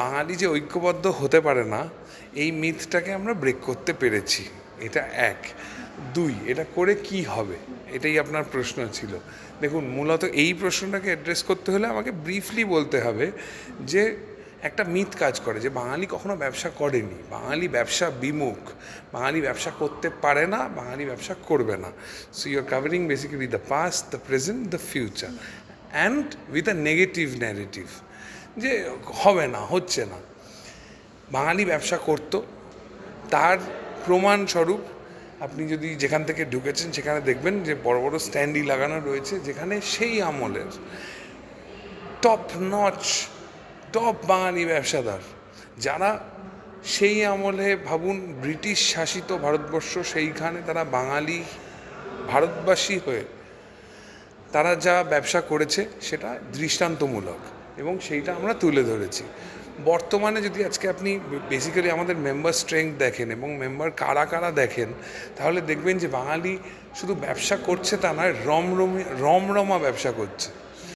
বাঙালি যে ঐক্যবদ্ধ হতে পারে না, এই মিথটাকে আমরা ব্রেক করতে পেরেছি। এটা এক। দুই, এটা করে কি হবে, এটাই আপনার প্রশ্ন ছিল। দেখুন, মূলত এই প্রশ্নটাকে অ্যাড্রেস করতে হলে আমাকে ব্রিফলি বলতে হবে যে একটা মিথ কাজ করে যে বাঙালি কখনো ব্যবসা করেনি, বাঙালি ব্যবসা বিমুখ, বাঙালি ব্যবসা করতে পারে না, বাঙালি ব্যবসা করবে না। So you are covering basically the past, the present, the future, and with a negative narrative যে হবে না, হচ্ছে না। বাঙালি ব্যবসা করত, তার প্রমাণস্বরূপ আপনি যদি যেখান থেকে ঢুকেছেন সেখানে দেখবেন যে বড় বড় স্ট্যান্ডই লাগানো রয়েছে, যেখানে সেই আমলের টপ নচ, টপ বাঙালি ব্যবসাদার, যারা সেই আমলে ভাবুন ব্রিটিশ শাসিত ভারতবর্ষ, সেইখানে তারা বাঙালি ভারতবাসী হয়ে তারা যা ব্যবসা করেছে সেটা দৃষ্টান্তমূলক, এবং সেইটা আমরা তুলে ধরেছি। বর্তমানে যদি আজকে আপনি বেসিক্যালি আমাদের মেম্বার স্ট্রেংথ দেখেন এবং মেম্বার কারা কারা দেখেন, তাহলে দেখবেন যে বাঙালি শুধু ব্যবসা করছে তা নয়, রমরমা ব্যবসা করছে।